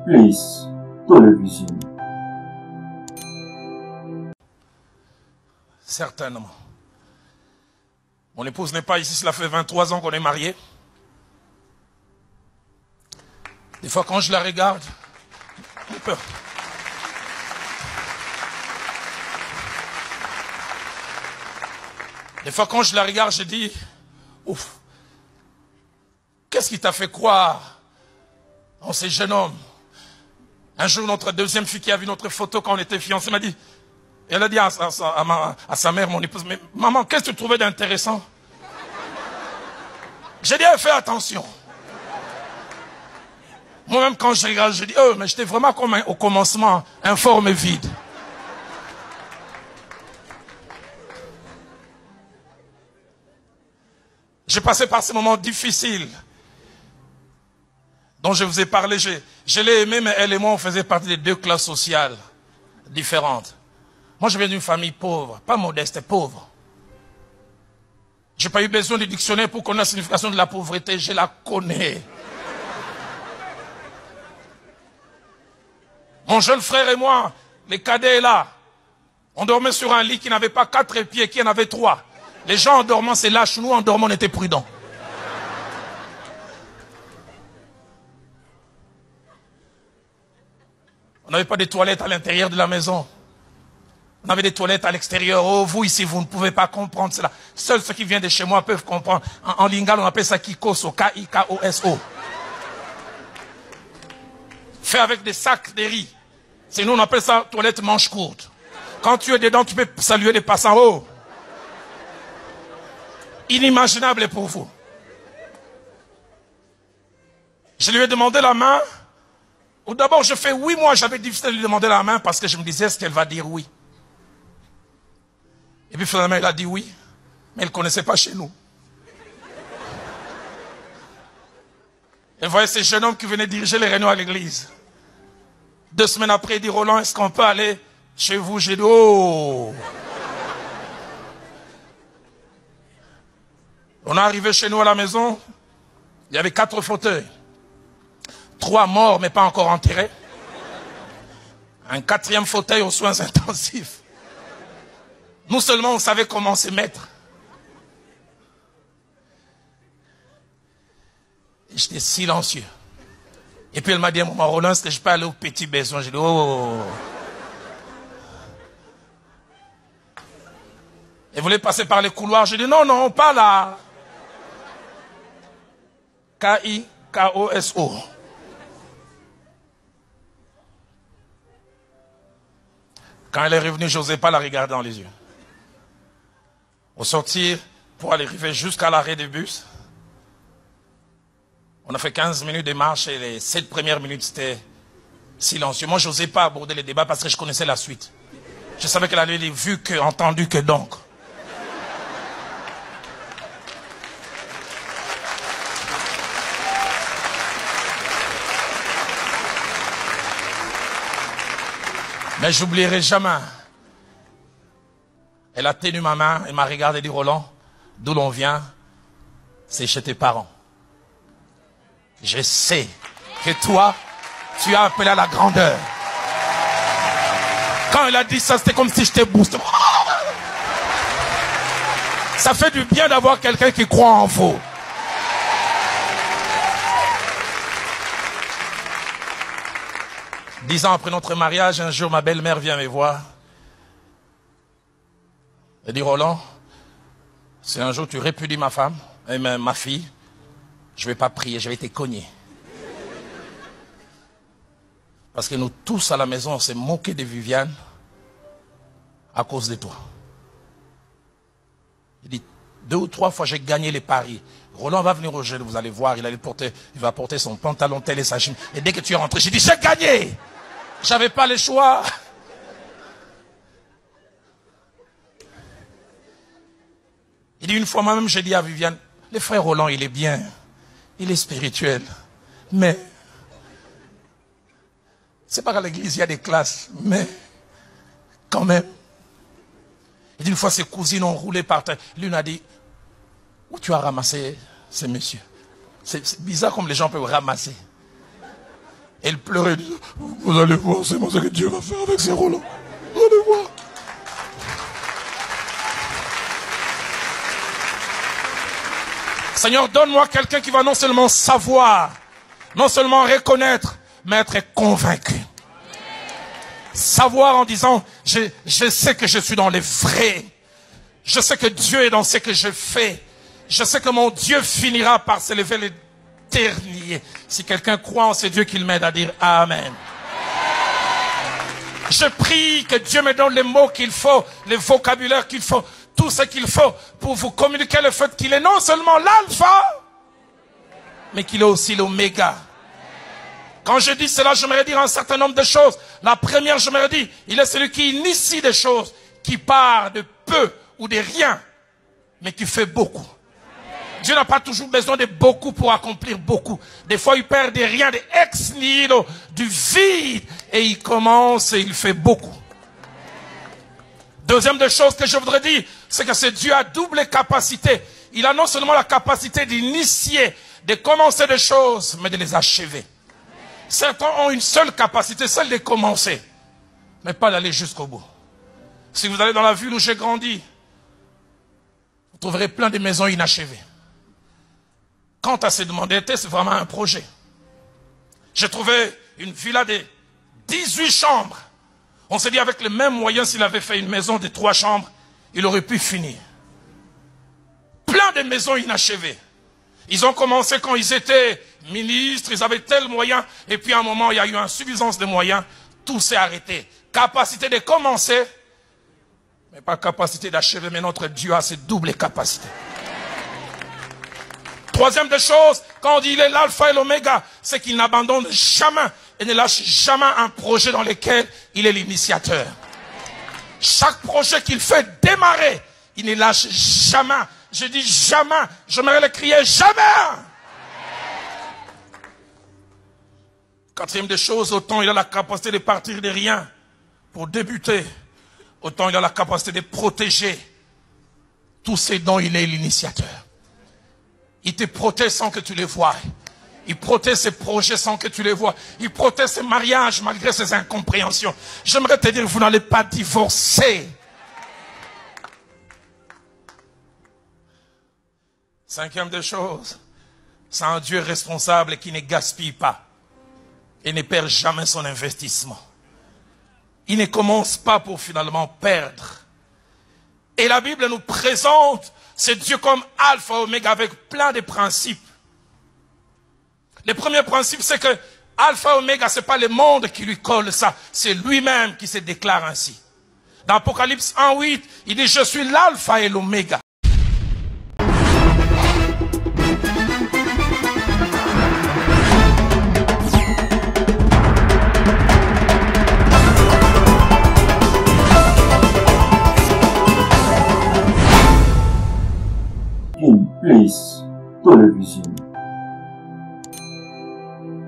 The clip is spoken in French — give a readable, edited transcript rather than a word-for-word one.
Bliss Télévision. Certainement. Mon épouse n'est pas ici, cela fait 23 ans qu'on est mariés. Des fois quand je la regarde, j'ai peur. Des fois quand je la regarde, je dis, ouf, qu'est-ce qui t'a fait croire en ces jeunes hommes? Un jour, notre deuxième fille qui a vu notre photo quand on était fiancés m'a dit, elle a dit à sa mère, mon épouse, mais maman, qu'est-ce que tu trouvais d'intéressant? J'ai dit, fais attention. Moi-même, quand je regarde, je dis, oh, mais j'étais vraiment comme au commencement, informe et vide. J'ai passé par ces moments difficiles dont je vous ai parlé. Je l'ai aimé, mais elle et moi, on faisait partie des deux classes sociales différentes. Moi, je viens d'une famille pauvre, pas modeste, pauvre. Je n'ai pas eu besoin de dictionnaire pour connaître la signification de la pauvreté, je la connais. Mon jeune frère et moi, les cadets là, on dormait sur un lit qui n'avait pas 4 pieds, qui en avait 3. Les gens en dormant, c'est lâche, nous en dormant, on était prudents. On n'avait pas de toilettes à l'intérieur de la maison. On avait des toilettes à l'extérieur. Oh, vous ici, vous ne pouvez pas comprendre cela. Seuls ceux qui viennent de chez moi peuvent comprendre. En lingala, on appelle ça Kikoso, K-I-K-O-S-O. Fait avec des sacs de riz. Sinon, on appelle ça toilette manche courte. Quand tu es dedans, tu peux saluer les passants. Oh! Inimaginable pour vous. Je lui ai demandé la main. D'abord, je fais oui, moi, j'avais difficile de lui demander la main parce que je me disais, est-ce qu'elle va dire oui? Et puis finalement, elle a dit oui, mais elle ne connaissait pas chez nous. Elle voyait ces jeunes hommes qui venaient diriger les réunions à l'église. 2 semaines après, il dit, Roland, est-ce qu'on peut aller chez vous? J'ai dit, oh! On est arrivé chez nous à la maison, il y avait 4 fauteuils. 3 morts, mais pas encore enterrés. Un 4e fauteuil aux soins intensifs. Nous seulement, on savait comment se mettre. Et j'étais silencieux. Et puis elle m'a dit, maman Roland, est-ce que je peux aller au petit besoin? J'ai dit, oh. Elle voulait passer par les couloirs. J'ai dit, non, non, pas là. K-I-K-O-S-O. Quand elle est revenue, je n'osais pas la regarder dans les yeux. Au sortir, pour aller arriver jusqu'à l'arrêt du bus, on a fait 15 minutes de marche et les 7 premières minutes, c'était silencieux. Moi, je n'osais pas aborder les débats parce que je connaissais la suite. Je savais qu'elle avait vu que, entendu que donc. Mais j'oublierai jamais. Elle a tenu ma main, elle m'a regardé et dit, Roland, d'où l'on vient, c'est chez tes parents. Je sais que toi, tu as appelé à la grandeur. Quand elle a dit ça, c'était comme si je t'ai boosté. Ça fait du bien d'avoir quelqu'un qui croit en vous. Dix ans après notre mariage, un jour, ma belle-mère vient me voir. Elle dit, Roland, si un jour tu répudies ma femme, et ma fille, je ne vais pas prier, je vais te cogner. Parce que nous tous à la maison, on s'est moqué de Viviane à cause de toi. Il dit, 2 ou 3 fois, j'ai gagné les paris. Roland va venir au jeu, vous allez voir, il va porter son pantalon tel et sa chemise. Et dès que tu es rentré, j'ai dit, j'ai gagné. J'avais pas le choix. Il dit, une fois moi-même, j'ai dit à Viviane, le frère Roland, il est bien, il est spirituel, mais c'est pas qu'à l'église, il y a des classes, mais quand même. Il dit, une fois, ses cousines ont roulé par terre. L'une a dit, où tu as ramassé ces messieurs? C'est bizarre comme les gens peuvent ramasser. Et il pleurait, il disait, vous allez voir, c'est ce que Dieu va faire avec ces Roland. Vous allez voir. Seigneur, donne-moi quelqu'un qui va non seulement savoir, non seulement reconnaître, mais être convaincu. Savoir en disant, je sais que je suis dans les vrais. Je sais que Dieu est dans ce que je fais. Je sais que mon Dieu finira par s'élever les derniers. Si quelqu'un croit en ce Dieu, qu'il m'aide à dire Amen. Je prie que Dieu me donne les mots qu'il faut, les vocabulaires qu'il faut, tout ce qu'il faut pour vous communiquer le fait qu'il est non seulement l'alpha, mais qu'il est aussi l'oméga. Quand je dis cela, j'aimerais dire un certain nombre de choses. La première, j'aimerais dire, il est celui qui initie des choses, qui part de peu ou de rien, mais qui fait beaucoup. Dieu n'a pas toujours besoin de beaucoup pour accomplir beaucoup. Des fois, il perd de rien, de ex nihilo, du vide, et il commence et il fait beaucoup. Deuxième des choses que je voudrais dire, c'est que ce Dieu a double capacité. Il a non seulement la capacité d'initier, de commencer des choses, mais de les achever. Certains ont une seule capacité, celle de commencer, mais pas d'aller jusqu'au bout. Si vous allez dans la ville où j'ai grandi, vous trouverez plein de maisons inachevées. Quant à se demander, c'est vraiment un projet. J'ai trouvé une villa de 18 chambres. On s'est dit avec les mêmes moyens, s'il avait fait une maison de 3 chambres, il aurait pu finir. Plein de maisons inachevées. Ils ont commencé quand ils étaient ministres, ils avaient tel moyen, et puis à un moment, il y a eu insuffisance de moyens, tout s'est arrêté. Capacité de commencer, mais pas capacité d'achever, mais notre Dieu a cette double capacité. Troisième des choses, quand on dit il est l'alpha et l'oméga, c'est qu'il n'abandonne jamais et ne lâche jamais un projet dans lequel il est l'initiateur. Chaque projet qu'il fait démarrer, il ne lâche jamais. Je dis jamais, j'aimerais le crier jamais. Quatrième des choses, autant il a la capacité de partir de rien pour débuter, autant il a la capacité de protéger tous ces dont il est l'initiateur. Il te protège sans que tu les vois. Il protège ses projets sans que tu les vois. Il protège ses mariages malgré ses incompréhensions. J'aimerais te dire, vous n'allez pas divorcer. Cinquième des choses, c'est un Dieu responsable qui ne gaspille pas et ne perd jamais son investissement. Il ne commence pas pour finalement perdre. Et la Bible nous présente ce Dieu comme alpha oméga avec plein de principes. Le premier principe, c'est que alpha oméga, c'est pas le monde qui lui colle ça, c'est lui-même qui se déclare ainsi. Dans Apocalypse 1:8, il dit, je suis l'alpha et l'oméga.